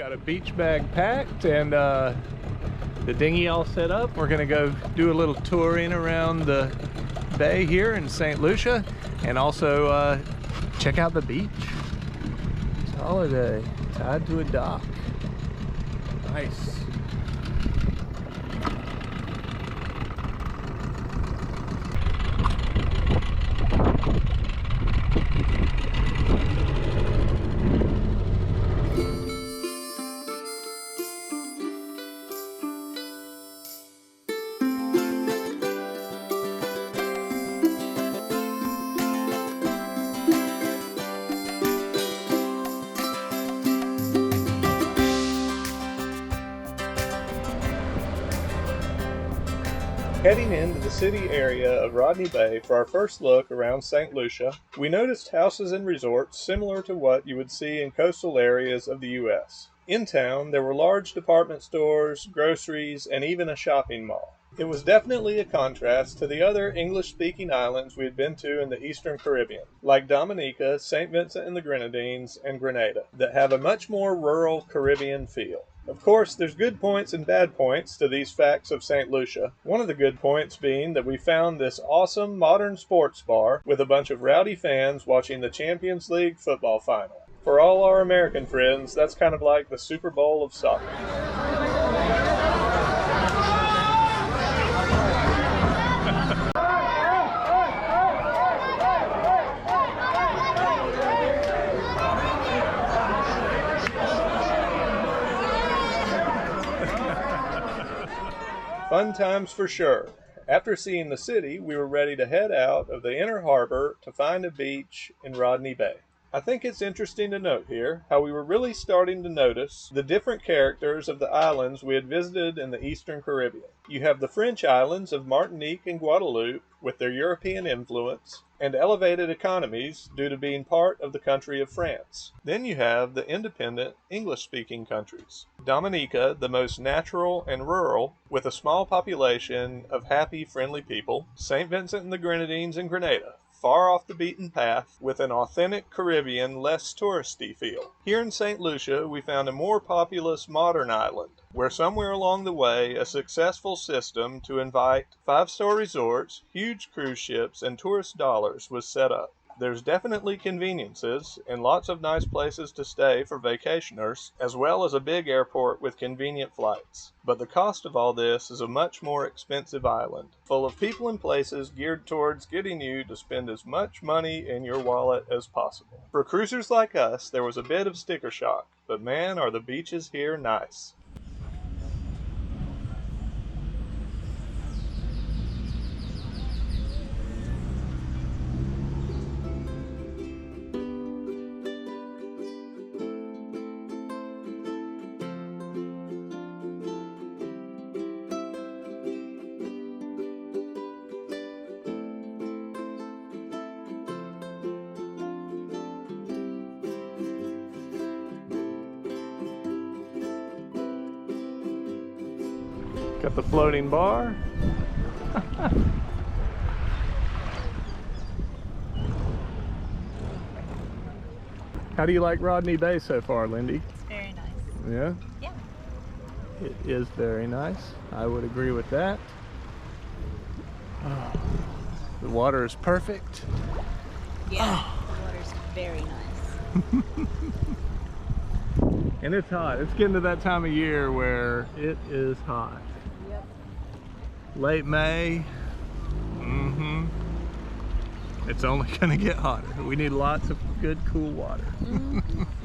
Got a beach bag packed and the dinghy all set up. We're gonna go do a little touring around the bay here in St. Lucia and also check out the beach. It's holiday, tied to a dock. Nice. Heading into the city area of Rodney Bay for our first look around St. Lucia, we noticed houses and resorts similar to what you would see in coastal areas of the U.S. In town, there were large department stores, groceries, and even a shopping mall. It was definitely a contrast to the other English-speaking islands we had been to in the Eastern Caribbean, like Dominica, St. Vincent and the Grenadines, and Grenada, that have a much more rural Caribbean feel. Of course, there's good points and bad points to these facts of St. Lucia. One of the good points being that we found this awesome modern sports bar with a bunch of rowdy fans watching the Champions League football final. For all our American friends, that's kind of like the Super Bowl of soccer. Fun times for sure. After seeing the city, we were ready to head out of the inner harbor to find a beach in Rodney Bay. I think it's interesting to note here how we were really starting to notice the different characters of the islands we had visited in the Eastern Caribbean. You have the French islands of Martinique and Guadeloupe with their European influence and elevated economies due to being part of the country of France. Then you have the independent English-speaking countries. Dominica, the most natural and rural, with a small population of happy, friendly people. St. Vincent and the Grenadines and Grenada, far off the beaten path, with an authentic Caribbean, less touristy feel. Here in St. Lucia, we found a more populous modern island, where somewhere along the way, a successful system to invite five-star resorts, huge cruise ships, and tourist dollars was set up. There's definitely conveniences and lots of nice places to stay for vacationers, as well as a big airport with convenient flights. But the cost of all this is a much more expensive island, full of people and places geared towards getting you to spend as much money in your wallet as possible. For cruisers like us, there was a bit of sticker shock, but man, are the beaches here nice. Got the floating bar. How do you like Rodney Bay so far, Lindy? It's very nice. Yeah? Yeah. It is very nice. I would agree with that. Oh, the water is perfect. Yeah, the water's very nice. And it's hot. It's getting to that time of year where it is hot. Yep. Late May. It's only going to get hotter. We need lots of good, cool water.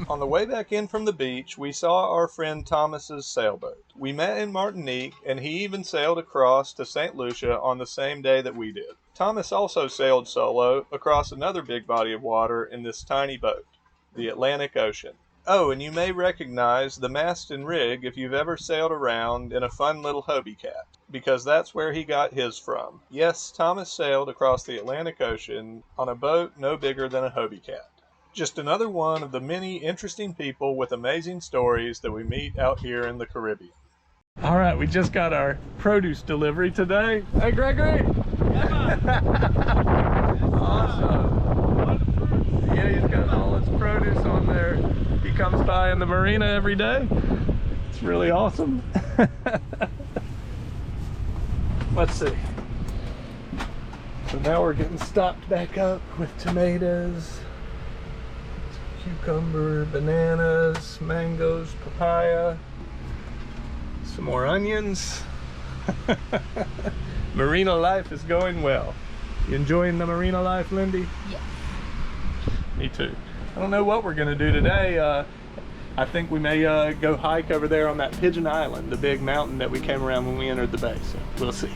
On the way back in from the beach, we saw our friend Thomas's sailboat. We met in Martinique, and he even sailed across to St. Lucia on the same day that we did. Thomas also sailed solo across another big body of water in this tiny boat, the Atlantic Ocean. Oh, and you may recognize the mast and rig if you've ever sailed around in a fun little Hobie Cat, because that's where he got his from. Yes, Thomas sailed across the Atlantic Ocean on a boat no bigger than a Hobie Cat. Just another one of the many interesting people with amazing stories that we meet out here in the Caribbean. All right, we just got our produce delivery today. Hey, Gregory! Awesome. Yeah, he's got all his produce on there. He comes by in the marina every day. It's really awesome. Let's see. So now we're getting stocked back up with tomatoes, cucumber, bananas, mangoes, papaya, some more onions. Marina life is going well. You enjoying the marina life, Lindy? Yes. Me too. I don't know what we're gonna do today. I think we may go hike over there on that Pigeon Island, the big mountain that we came around when we entered the bay, so we'll see.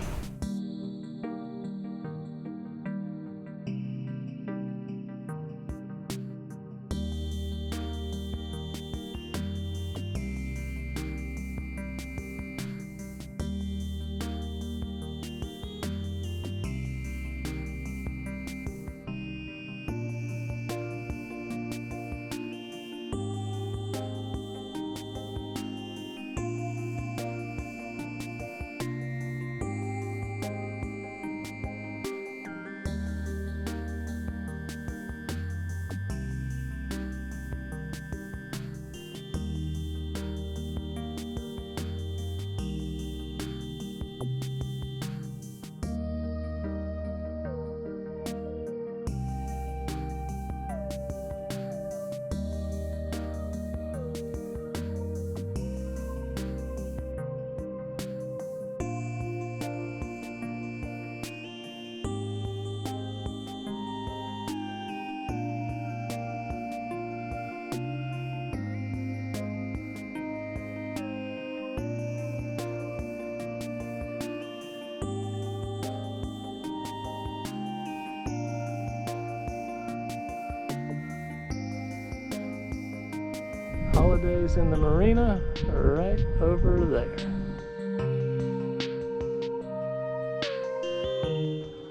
Holidays in the marina are right over there.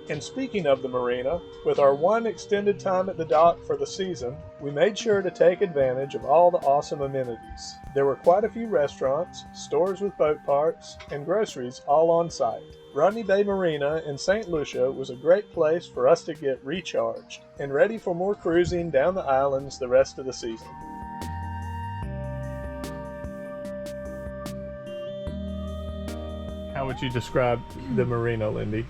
And speaking of the marina, with our one extended time at the dock for the season, we made sure to take advantage of all the awesome amenities. There were quite a few restaurants, stores with boat parts, and groceries all on site. Rodney Bay Marina in St Lucia was a great place for us to get recharged and ready for more cruising down the islands the rest of the season. How would you describe the marina, Lindy?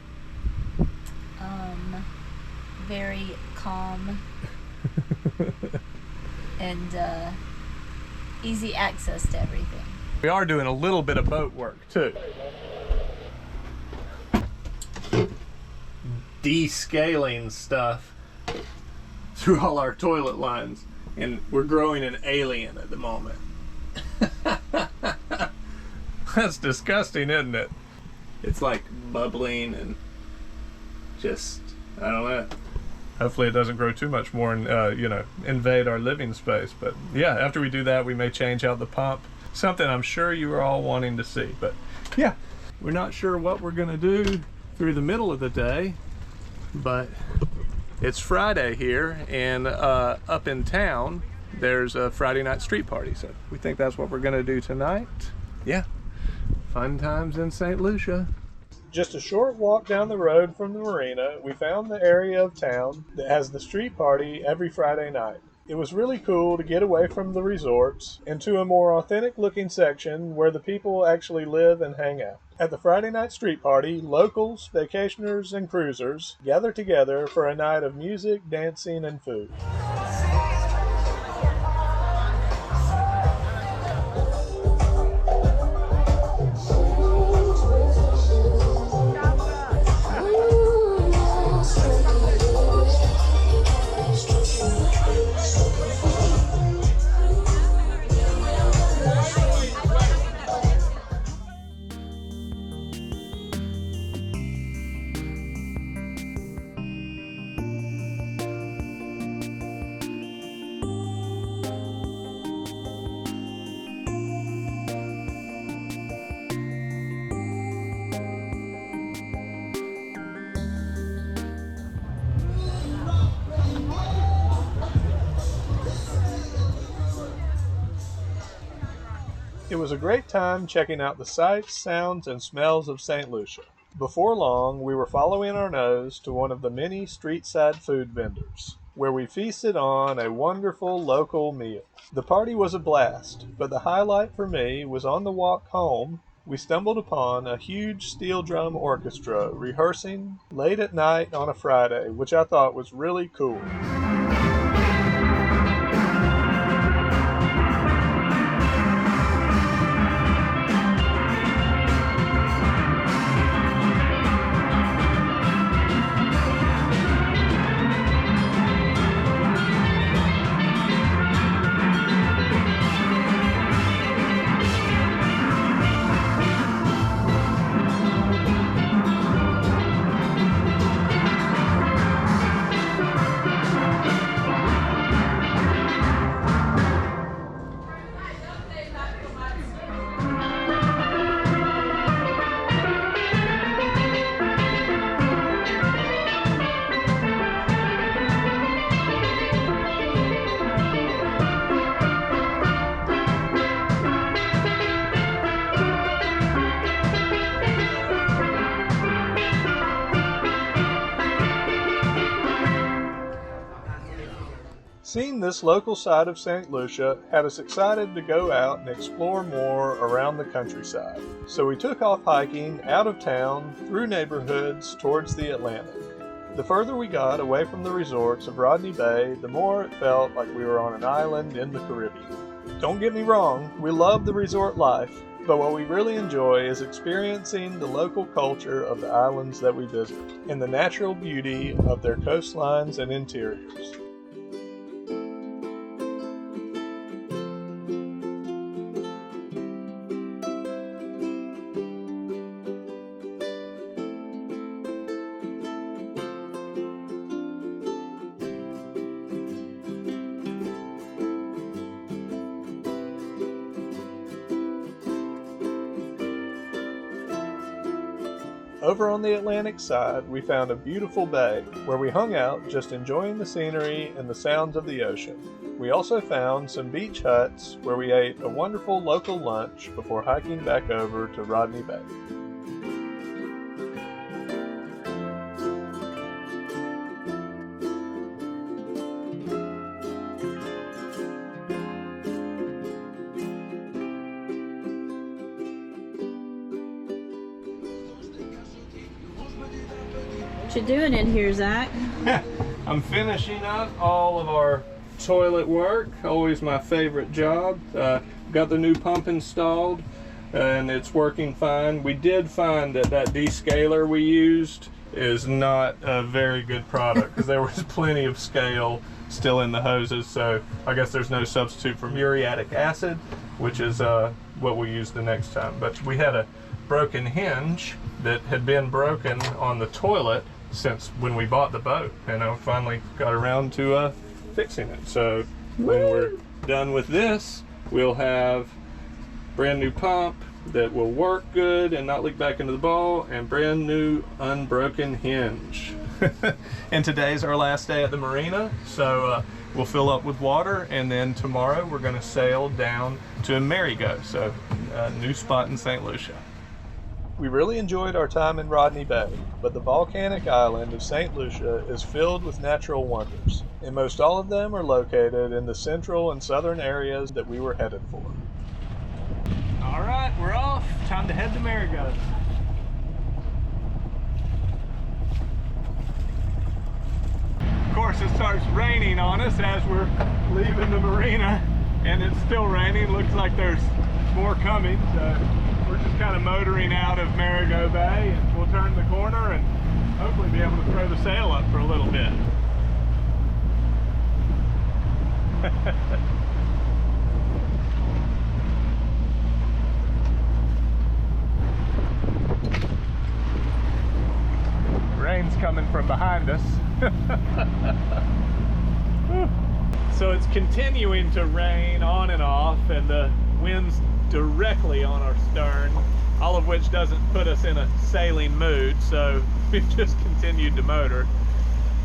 Very calm and easy access to everything. We are doing a little bit of boat work too. Descaling stuff through all our toilet lines, and we're growing an alien at the moment. That's disgusting, isn't it? It's like bubbling and just, I don't know. Hopefully it doesn't grow too much more and, invade our living space. But yeah, after we do that, we may change out the pump. Something I'm sure you are all wanting to see. But yeah, we're not sure what we're gonna do through the middle of the day, but it's Friday here, and up in town, there's a Friday night street party. So we think that's what we're gonna do tonight. Yeah, fun times in St. Lucia. Just a short walk down the road from the marina, we found the area of town that has the street party every Friday night. It was really cool to get away from the resorts and to a more authentic looking section where the people actually live and hang out. At the Friday night street party, locals, vacationers, and cruisers gather together for a night of music, dancing, and food. It was a great time checking out the sights, sounds, and smells of St. Lucia. Before long, we were following our nose to one of the many street-side food vendors. where we feasted on a wonderful local meal. The party was a blast, but the highlight for me was on the walk home. We stumbled upon a huge steel drum orchestra rehearsing late at night on a Friday, which I thought was really cool. Seeing this local side of St. Lucia had us excited to go out and explore more around the countryside. So we took off hiking out of town through neighborhoods towards the Atlantic. The further we got away from the resorts of Rodney Bay, the more it felt like we were on an island in the Caribbean. Don't get me wrong, we love the resort life, but what we really enjoy is experiencing the local culture of the islands that we visit and the natural beauty of their coastlines and interiors. Over on the Atlantic side, we found a beautiful bay where we hung out just enjoying the scenery and the sounds of the ocean. We also found some beach huts where we ate a wonderful local lunch before hiking back over to Rodney Bay. What you doing in here, Zach? I'm finishing up all of our toilet work, always my favorite job. Got the new pump installed and it's working fine. We did find that descaler we used is not a very good product because there was plenty of scale still in the hoses, so I guess there's no substitute for muriatic acid, which is what we'll use the next time. But we had a broken hinge that had been broken on the toilet since when we bought the boat, and I finally got around to fixing it. So when we're done with this, we'll have brand new pump that will work good and not leak back into the bowl, and brand new unbroken hinge. And today's our last day at the Marina, so we'll fill up with water, and then tomorrow we're going to sail down to Marigot, so a new spot in St. Lucia. We really enjoyed our time in Rodney Bay, but the volcanic island of St. Lucia is filled with natural wonders, and most all of them are located in the central and southern areas that we were headed for. All right, we're off. Time to head to Marigot. Of course, it starts raining on us as we're leaving the marina, and it's still raining. Looks like there's more coming, so we're just kind of motoring out of Marigot Bay, and we'll turn the corner and hopefully be able to throw the sail up for a little bit. Rain's coming from behind us. So it's continuing to rain on and off, and the wind's directly on our stern, all of which doesn't put us in a sailing mood, so we've just continued to motor.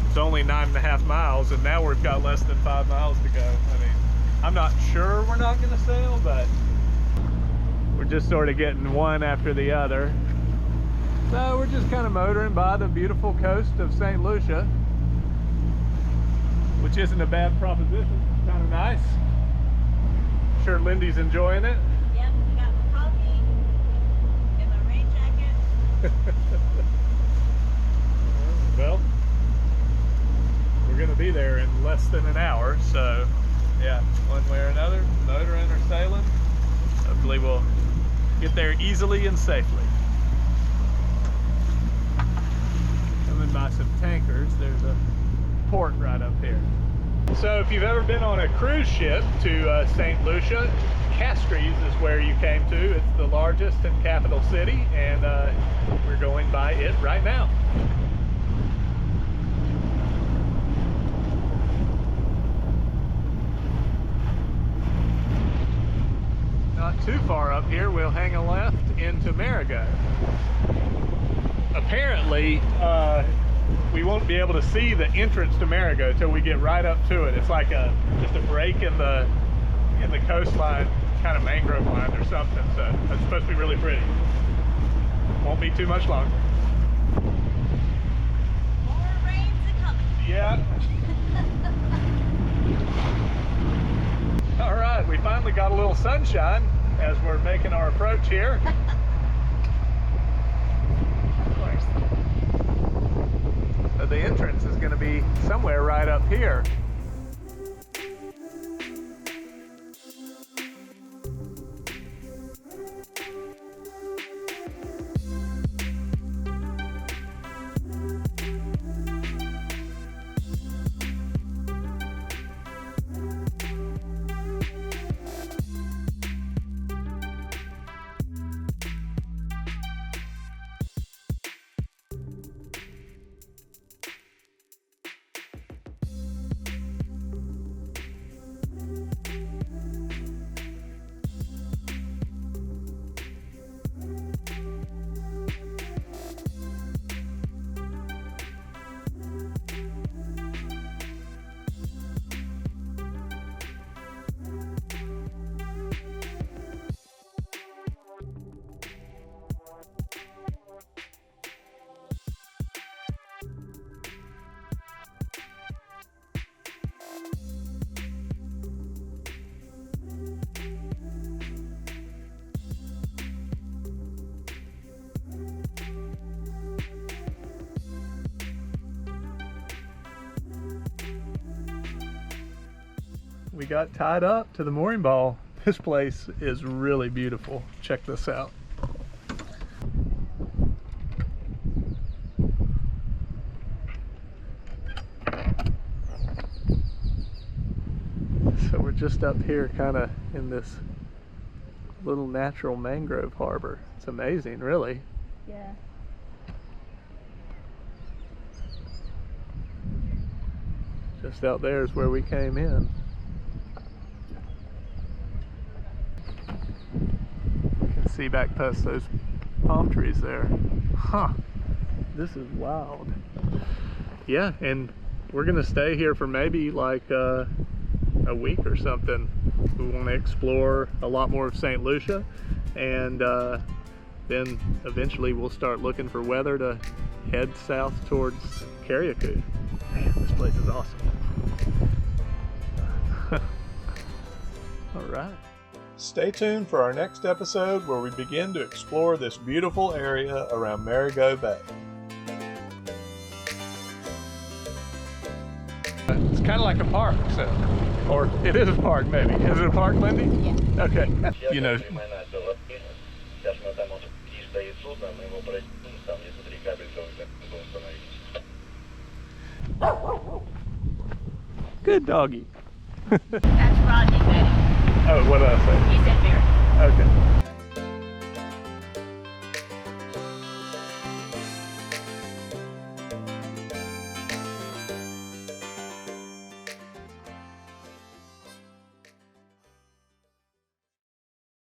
It's only 9.5 miles, and now we've got less than 5 miles to go. I mean, I'm not sure we're not going to sail, but we're just sort of getting one after the other. So we're just kind of motoring by the beautiful coast of St. Lucia. which isn't a bad proposition. Kind of nice. Sure Lindy's enjoying it. Yep, I got my coffee and my rain jacket. Well, we're going to be there in less than an hour, so yeah, one way or another, motoring or sailing, hopefully we'll get there easily and safely. Coming by some tankers, there's a port right up here. So if you've ever been on a cruise ship to St Lucia, Castries is where you came to. It's the largest and capital city, and we're going by it right now. Not too far up here, we'll hang a left into Marigot. Apparently, we won't be able to see the entrance to Marigot until we get right up to it. It's like just a break in the coastline, kind of mangrove line or something. So it's supposed to be really pretty. Won't be too much longer. More rains are coming. Yeah. All right, we finally got a little sunshine as we're making our approach here. Of course. So the entrance is going to be somewhere right up here. We got tied up to the mooring ball. This place is really beautiful. Check this out. So we're just up here kind of in this little natural mangrove harbor. It's amazing, really. Yeah. Just out there is where we came in. See back past those palm trees there. Huh, this is wild. Yeah, and we're gonna stay here for maybe like a week or something. We want to explore a lot more of St Lucia, and then eventually we'll start looking for weather to head south towards Carriacou. Man, this place is awesome. All right. Stay tuned for our next episode where we begin to explore this beautiful area around Marigot Bay. It's kind of like a park, so, or it is a park maybe. Is it a park, Lindy? Yeah. Okay. You know. Good doggy. That's Rodney Bay. Oh, what did I say? He said very.